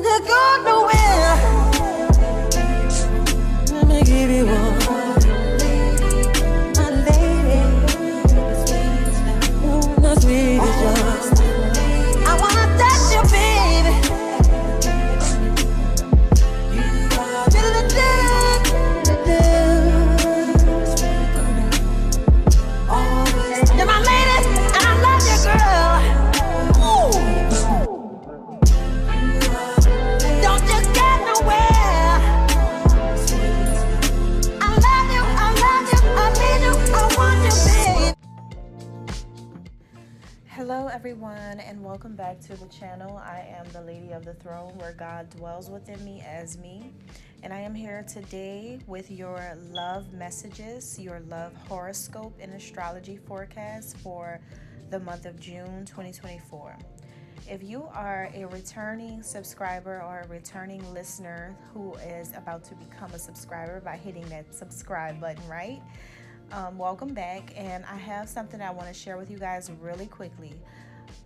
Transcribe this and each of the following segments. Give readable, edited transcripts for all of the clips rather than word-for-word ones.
Don't go nowhere. Let me give you one. My lady. The sweetest one. I wanna touch you, baby. You're my lady, and I love you, girl. Ooh. Don't you get nowhere. I love you, I need you, I want you, babe. Hello everyone, and welcome back to the channel. I am the Lady of the Throne, where God dwells within me as me. And I am here today with your love messages, your love horoscope and astrology forecast for the month of June 2024. If you are a returning subscriber or a returning listener who is about to become a subscriber by hitting that subscribe button, right? Welcome back, and I have something I want to share with you guys really quickly.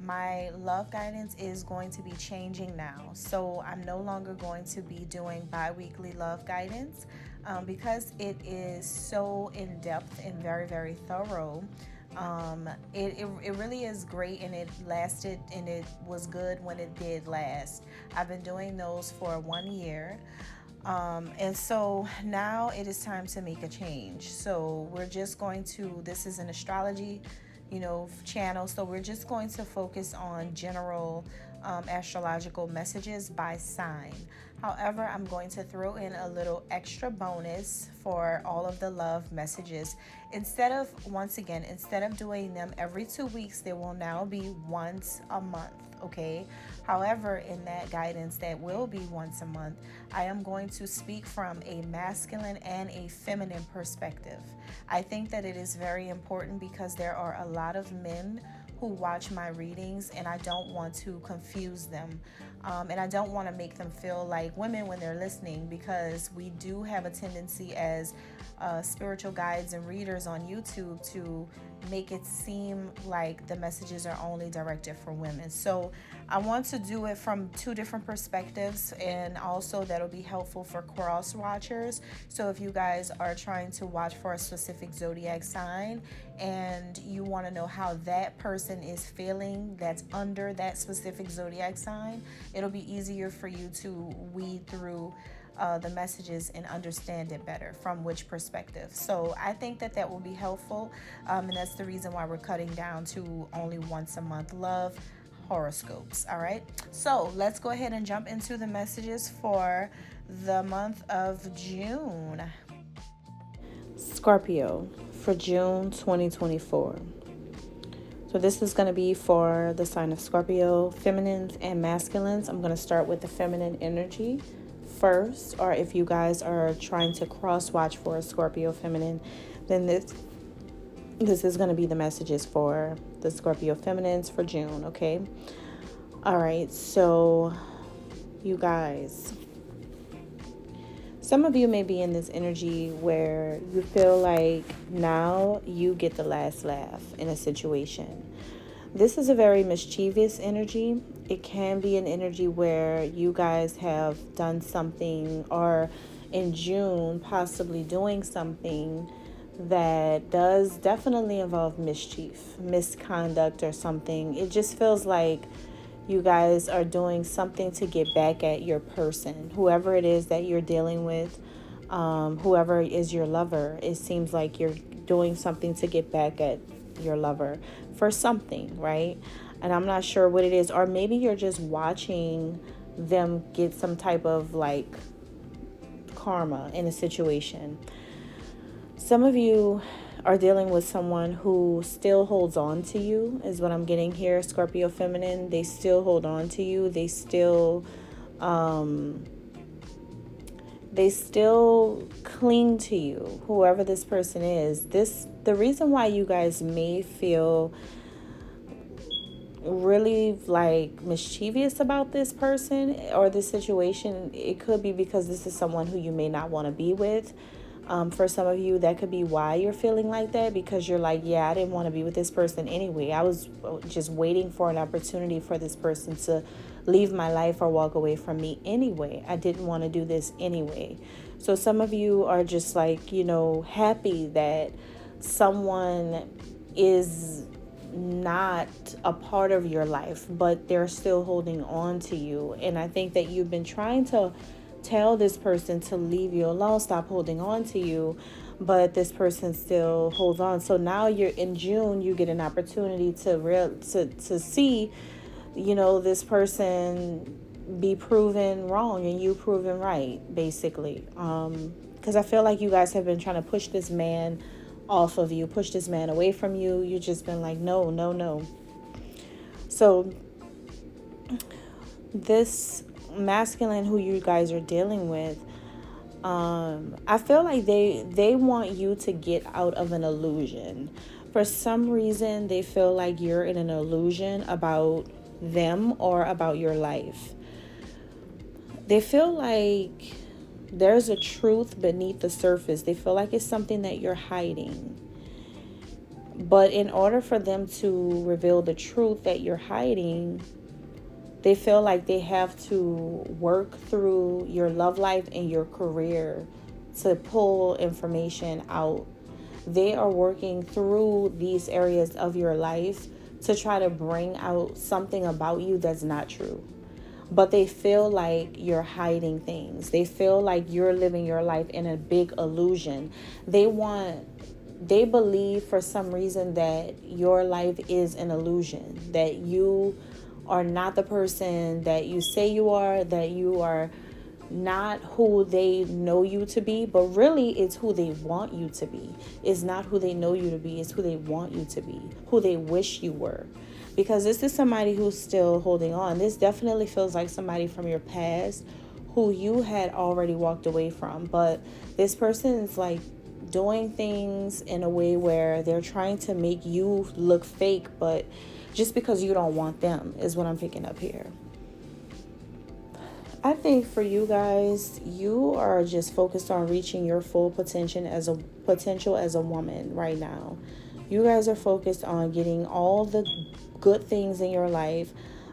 My love guidance is going to be changing now, so I'm no longer going to be doing bi-weekly love guidance because it is so in-depth and very, very thorough. It really is great, and it lasted, and it was good when it did last. I've been doing those for 1 year. And so now it is time to make a change. So we're just going to, this is an astrology, channel. So we're just going to focus on general astrological messages by sign. However, I'm going to throw in a little extra bonus for all of the love messages. Instead of doing them every 2 weeks, they will now be once a month. Okay. However, in that guidance that will be once a month, I am going to speak from a masculine and a feminine perspective. I think that it is very important because there are a lot of men who watch my readings, and I don't want to confuse them. And I don't want to make them feel like women when they're listening, because we do have a tendency as spiritual guides and readers on YouTube to make it seem like the messages are only directed for women. So I want to do it from two different perspectives, and also that'll be helpful for cross watchers. So if you guys are trying to watch for a specific zodiac sign and you want to know how that person is feeling that's under that specific zodiac sign, it'll be easier for you to weed through the messages and understand it better from which perspective. So I think that will be helpful, and that's the reason why we're cutting down to only once a month love horoscopes. All right, so let's go ahead and jump into the messages for the month of June. Scorpio for June 2024. So this is going to be for the sign of Scorpio, feminines and masculines. I'm going to start with the feminine energy first, or if you guys are trying to cross watch for a Scorpio feminine, then this is going to be the messages for the Scorpio feminines for June. Okay. All right. So you guys, some of you may be in this energy where you feel like now you get the last laugh in a situation. This is a very mischievous energy. It can be an energy where you guys have done something, or in June possibly doing something that does definitely involve mischief, misconduct or something. It just feels like you guys are doing something to get back at your person, whoever it is that you're dealing with, whoever is your lover. It seems like you're doing something to get back at your lover for something, right? And I'm not sure what it is, or maybe you're just watching them get some type of like karma in a situation. Some of you are dealing with someone who still holds on to you, is what I'm getting here. Scorpio feminine, they still hold on to you. They still cling to you, whoever this person is. The reason why you guys may feel really like mischievous about this person or this situation, it could be because this is someone who you may not want to be with. For some of you, that could be why you're feeling like that, because you're like, yeah, I didn't want to be with this person anyway. I was just waiting for an opportunity for this person to leave my life or walk away from me anyway. I didn't want to do this anyway. So some of you are just like, happy that someone is not a part of your life, but they're still holding on to you. And I think that you've been trying to tell this person to leave you alone, stop holding on to you, but this person still holds on. So now you're in June, you get an opportunity to see, this person be proven wrong and you proven right, basically. Because I feel like you guys have been trying to push this man off of you, push this man away from you. You've just been like, no, no, no. So this masculine who you guys are dealing with, I feel like they want you to get out of an illusion. For some reason, they feel like you're in an illusion about them or about your life. They feel like there's a truth beneath the surface. They feel like it's something that you're hiding. But in order for them to reveal the truth that you're hiding, they feel like they have to work through your love life and your career to pull information out. They are working through these areas of your life to try to bring out something about you that's not true. But they feel like you're hiding things. They feel like you're living your life in a big illusion. They believe for some reason that your life is an illusion, that you are not the person that you say you are, that you are not who they know you to be, but really it's who they want you to be. It's not who they know you to be, it's who they want you to be, who they wish you were. Because this is somebody who's still holding on. This definitely feels like somebody from your past who you had already walked away from. But this person is like doing things in a way where they're trying to make you look fake, but just because you don't want them is what I'm picking up here. I think for you guys, you are just focused on reaching your full potential as a woman right now. You guys are focused on getting all the good things in your life.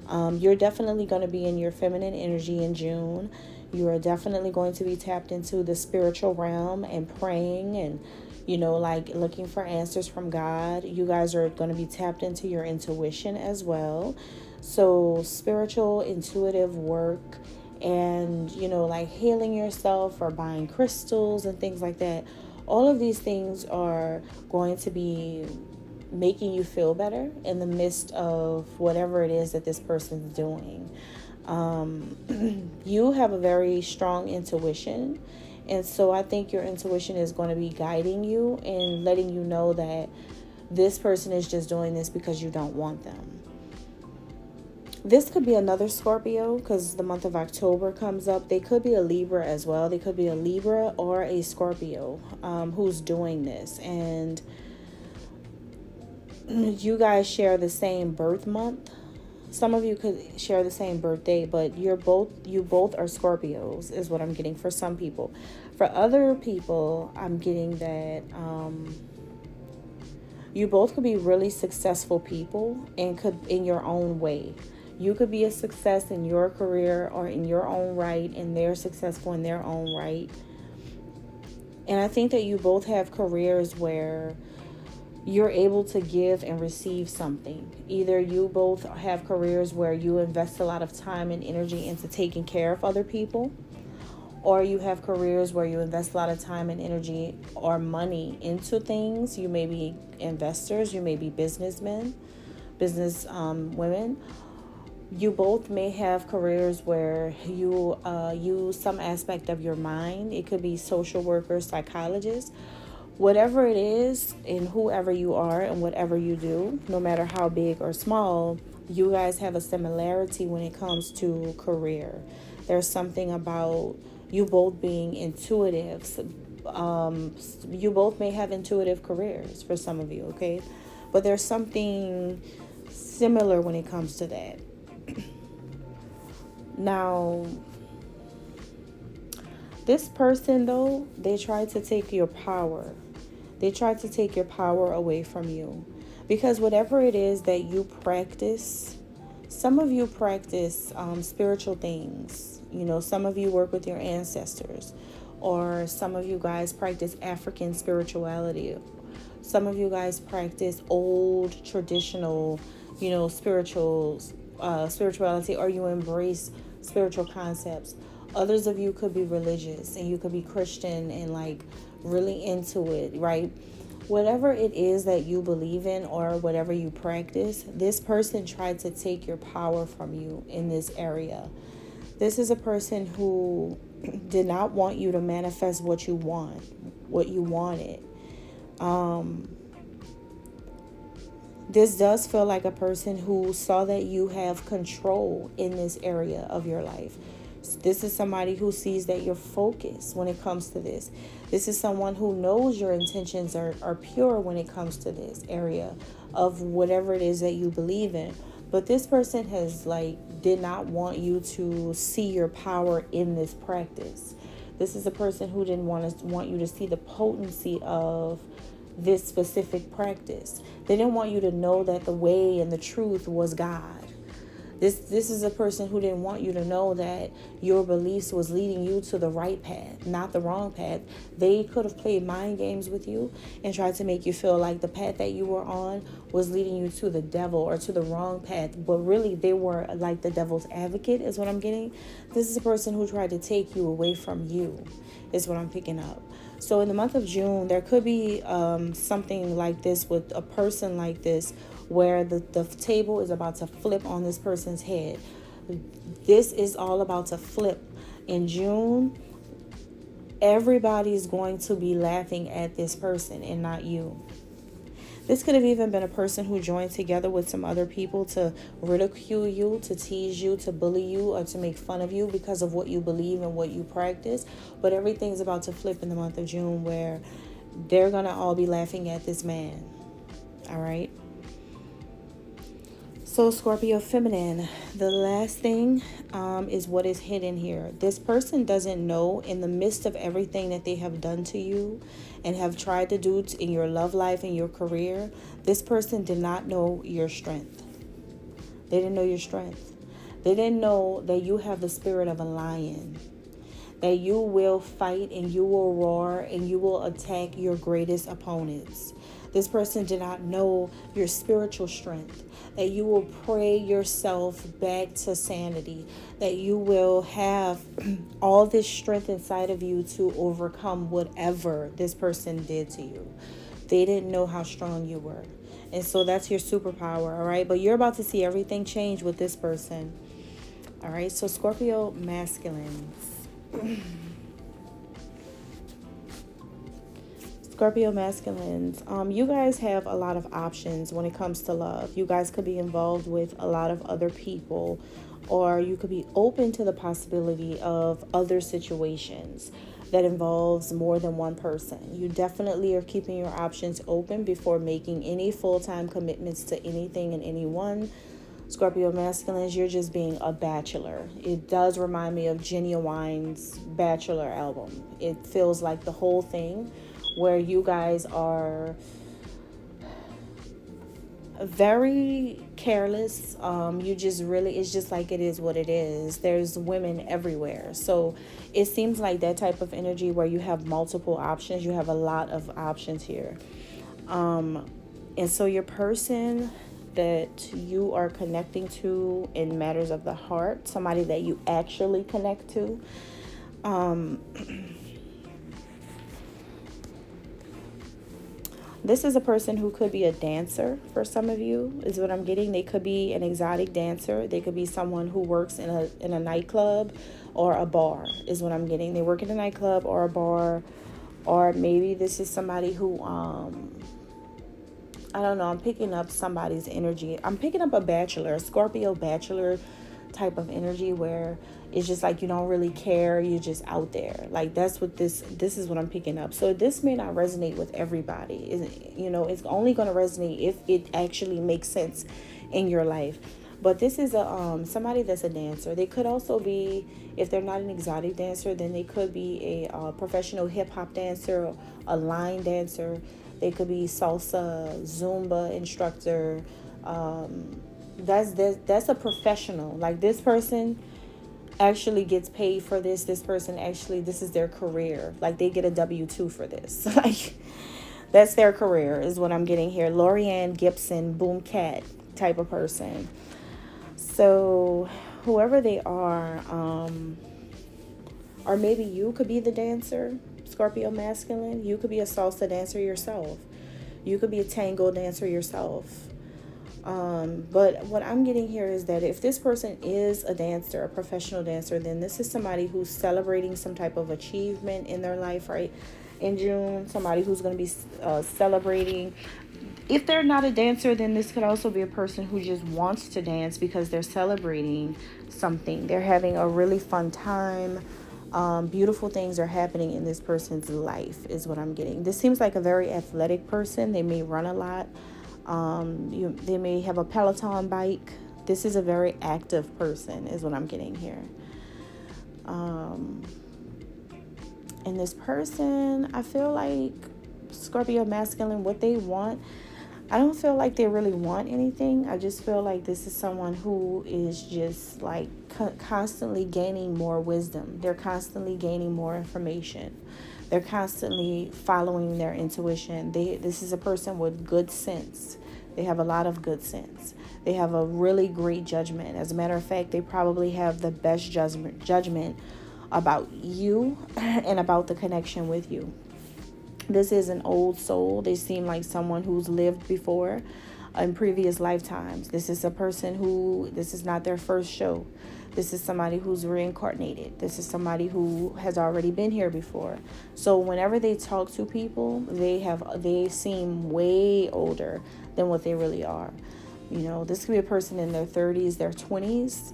You're definitely going to be in your feminine energy in June. You are definitely going to be tapped into the spiritual realm and praying and, like looking for answers from God. You guys are going to be tapped into your intuition as well. So spiritual, intuitive work and, like healing yourself or buying crystals and things like that. All of these things are going to be making you feel better in the midst of whatever it is that this person's doing. You have a very strong intuition. And so I think your intuition is going to be guiding you and letting you know that this person is just doing this because you don't want them. This could be another Scorpio because the month of October comes up. They could be a Libra as well. They could be a Libra or a Scorpio who's doing this. And you guys share the same birth month. Some of you could share the same birthday, but you both are Scorpios is what I'm getting for some people. For other people, I'm getting that you both could be really successful people and could in your own way. You could be a success in your career or in your own right, and they're successful in their own right. And I think that you both have careers where you're able to give and receive something. Either you both have careers where you invest a lot of time and energy into taking care of other people, or you have careers where you invest a lot of time and energy or money into things. You may be investors, you may be businessmen, business women. You both may have careers where you use some aspect of your mind. It could be social workers, psychologists. Whatever it is, and whoever you are and whatever you do, no matter how big or small, you guys have a similarity when it comes to career. There's something about you both being intuitive. You both may have intuitive careers for some of you, okay? But there's something similar when it comes to that. Now, This person, though, they try to take your power. They try to take your power away from you. Because whatever it is that you practice, some of you practice spiritual things. You know, some of you work with your ancestors. Or some of you guys practice African spirituality. Some of you guys practice old, traditional, you know, spirituality, or you embrace spiritual concepts. Others of you could be religious, and you could be Christian and like really into it, right? Whatever it is that you believe in or whatever you practice, this person tried to take your power from you in this area. This is a person who did not want you to manifest what you wanted. This does feel like a person who saw that you have control in this area of your life. This is somebody who sees that you're focused when it comes to this. This is someone who knows your intentions are pure when it comes to this area of whatever it is that you believe in. But this person did not want you to see your power in this practice. This is a person who didn't want you to see the potency of this specific practice. They didn't want you to know that the way and the truth was God. This is a person who didn't want you to know that your beliefs was leading you to the right path, not the wrong path. They could have played mind games with you and tried to make you feel like the path that you were on was leading you to the devil or to the wrong path. But really, they were like the devil's advocate is what I'm getting. This is a person who tried to take you away from you is what I'm picking up. So in the month of June, there could be something like this with a person like this, where the table is about to flip on this person's head. This is all about to flip. In June, everybody's going to be laughing at this person and not you. This could have even been a person who joined together with some other people to ridicule you, to tease you, to bully you, or to make fun of you because of what you believe and what you practice. But everything's about to flip in the month of June, where they're going to all be laughing at this man. All right? So Scorpio feminine, the last thing is what is hidden here. This person doesn't know, in the midst of everything that they have done to you and have tried to do in your love life and your career, this person did not know your strength. They didn't know your strength. They didn't know that you have the spirit of a lion, that you will fight and you will roar and you will attack your greatest opponents. This person did not know your spiritual strength, that you will pray yourself back to sanity, that you will have all this strength inside of you to overcome whatever this person did to you. They didn't know how strong you were. And so that's your superpower, all right? But you're about to see everything change with this person. All right, so Scorpio masculines. Scorpio masculines, you guys have a lot of options when it comes to love. You guys could be involved with a lot of other people, or you could be open to the possibility of other situations that involves more than one person. You definitely are keeping your options open before making any full-time commitments to anything and anyone. Scorpio masculines, you're just being a bachelor. It does remind me of Genuine's Bachelor album. It feels like the whole thing, where you guys are very careless. You just really, it's just like it is what it is. There's women everywhere. So it seems like that type of energy where you have multiple options. You have a lot of options here. And so your person that you are connecting to in matters of the heart, somebody that you actually connect to, this is a person who could be a dancer for some of you, is what I'm getting. They could be an exotic dancer. They could be someone who works in a nightclub or a bar, is what I'm getting. They work in a nightclub or a bar, or maybe this is somebody who, I don't know, I'm picking up somebody's energy. I'm picking up a bachelor, a Scorpio bachelor type of energy, where it's just like you don't really care, you're just out there. Like that's what this is what I'm picking up. So this may not resonate with everybody. You know, it's only going to resonate if it actually makes sense in your life. But this is a somebody that's a dancer. They could also be, if they're not an exotic dancer, then they could be a professional hip hop dancer, a line dancer. They could be salsa, Zumba instructor. That's a professional. Like, this person actually gets paid for this. This person actually, this is their career. Like, they get a W-2 for this. Like, that's their career is what I'm getting here. Lorianne Gibson, Boom Cat type of person. So whoever they are, or maybe you could be the dancer, Scorpio masculine. You could be a salsa dancer yourself. You could be a tango dancer yourself. But what I'm getting here is that if this person is a dancer, a professional dancer, then this is somebody who's celebrating some type of achievement in their life, right? In June, somebody who's going to be celebrating. If they're not a dancer, then this could also be a person who just wants to dance because they're celebrating something. They're having a really fun time. Beautiful things are happening in this person's life is what I'm getting. This seems like a very athletic person. They may run a lot. They may have a Peloton bike. This is a very active person is what I'm getting here. And this person, I feel like Scorpio masculine, what they want, I don't feel like they really want anything. I just feel like this is someone who is just like constantly gaining more wisdom. They're constantly gaining more information. They're constantly following their intuition. This is a person with good sense. They have a lot of good sense. They have a really great judgment. As a matter of fact, they probably have the best judgment about you and about the connection with you. This is an old soul. They seem like someone who's lived before in previous lifetimes. This is a person who, this is not their first show. This is somebody who's reincarnated. This is somebody who has already been here before. So whenever they talk to people, they seem way older than what they really are. You know, this could be a person in their 30s, their 20s,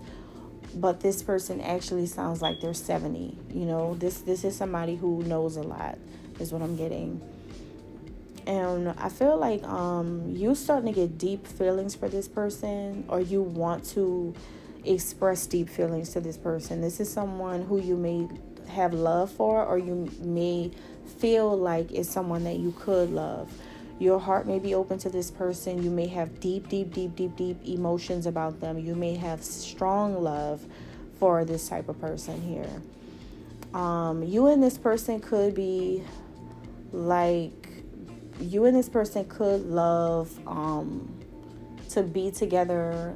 but this person actually sounds like they're 70. You know, this is somebody who knows a lot is what I'm getting. And I feel like you starting to get deep feelings for this person, or you want to express deep feelings to this person. This is someone who you may have love for, or you may feel like it's someone that you could love. Your heart may be open to this person. You may have deep emotions about them. You may have strong love for this type of person here. You and this person could be like, you and this person could love to be together,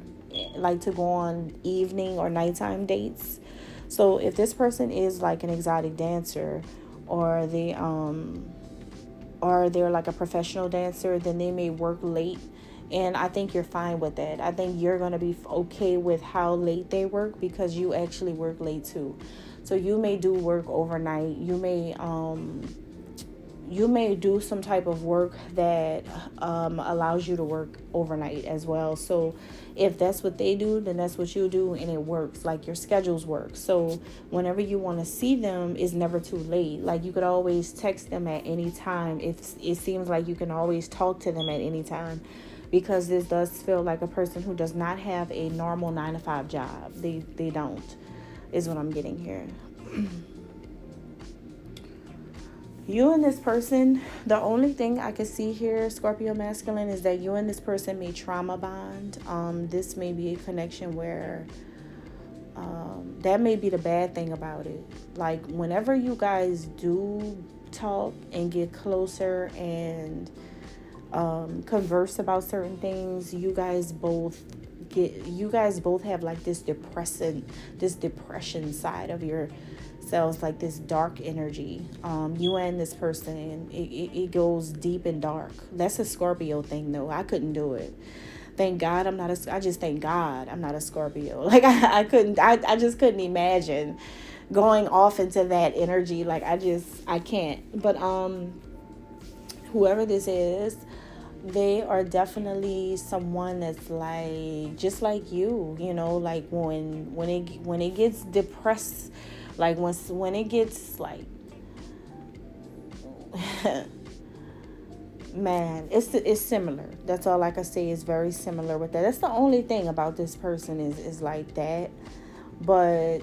like to go on evening or nighttime dates. So if this person is like an exotic dancer, or they're like a professional dancer, then they may work late. And I think you're fine with that. I think you're going to be okay with how late they work, because you actually work late too. So you may do work overnight. You may do some type of work that allows you to work overnight as well. So if that's what they do, then that's what you do, and it works. Like, your schedules work. So whenever you want to see them, it's never too late. Like, you could always text them at any time. It seems like you can always talk to them at any time, because this does feel like a person who does not have a normal 9-to-5 job. They don't, is what I'm getting here. You and this person, the only thing I can see here, Scorpio masculine, is that you and this person may trauma bond. This may be a connection where that may be the bad thing about it. Like, whenever you guys do talk and get closer and converse about certain things, you guys both have like this depression side of yourselves, like this dark energy. You and this person, it goes deep and dark. That's a Scorpio thing though. I couldn't do it. Thank God I'm not I just thank God I'm not a Scorpio. Like, I just couldn't imagine going off into that energy. Like, I can't. But whoever this is, they are definitely someone that's like, just like you know, like when it gets depressed, like when it gets like Man, it's similar. That's all I can say. Is very similar with that. That's the only thing about this person is like that. But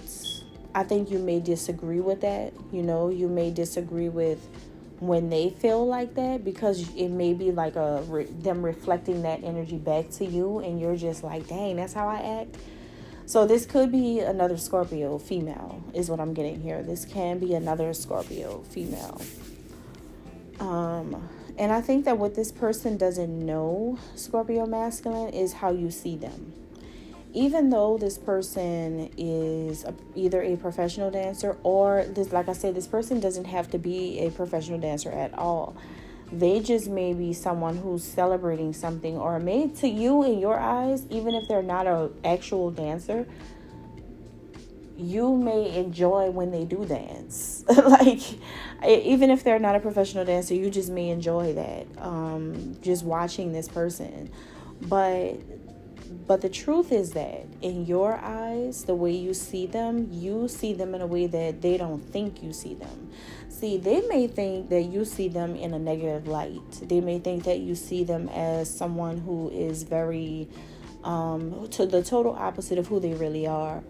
I think you may disagree with that. You may disagree with when they feel like that, because it may be like them reflecting that energy back to you, and you're just like, dang, that's how I act. So this could be another Scorpio female, is what I'm getting here. This can be another Scorpio female. And I think that what this person doesn't know, Scorpio masculine, is how you see them. Even though this person is either a professional dancer, or this, like I said, this person doesn't have to be a professional dancer at all. They just may be someone who's celebrating something, or may, to you, in your eyes, even if they're not an actual dancer, you may enjoy when they do dance. Like, even if they're not a professional dancer, you just may enjoy that, just watching this person. But the truth is that in your eyes, the way you see them in a way that they don't think you see them. See, they may think that you see them in a negative light. They may think that you see them as someone who is very, to the total opposite of who they really are.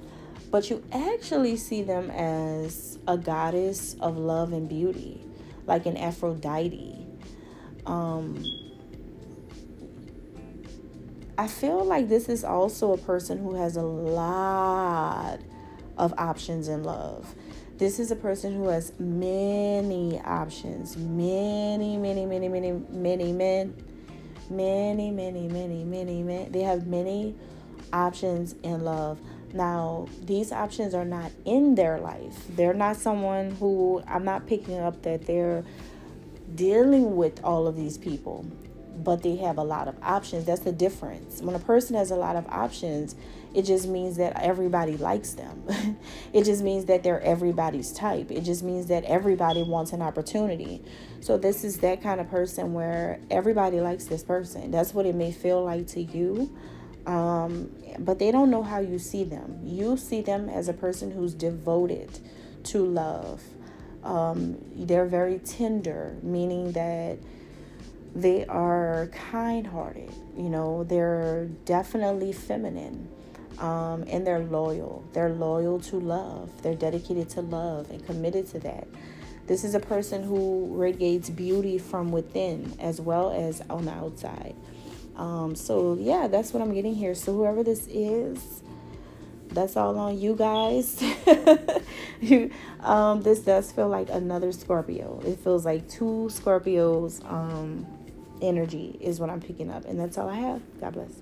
But you actually see them as a goddess of love and beauty, like an Aphrodite. I feel like this is also a person who has a lot of options in love. This is a person who has many options, many men. They have many options in love. Now, these options are not in their life. They're not someone who, I'm not picking up that they're dealing with all of these people, but they have a lot of options. That's the difference. When a person has a lot of options, it just means that everybody likes them. It just means that they're everybody's type. It just means that everybody wants an opportunity. So this is that kind of person where everybody likes this person. That's what it may feel like to you. But they don't know how you see them. You see them as a person who's devoted to love. They're very tender, meaning that they are kind-hearted. They're definitely feminine. And they're loyal. They're loyal to love. They're dedicated to love and committed to that. This is a person who radiates beauty from within as well as on the outside. So yeah, that's what I'm getting here. So whoever this is, that's all on you guys. This does feel like another Scorpio. It feels like two Scorpios energy is what I'm picking up. And that's all I have. God bless.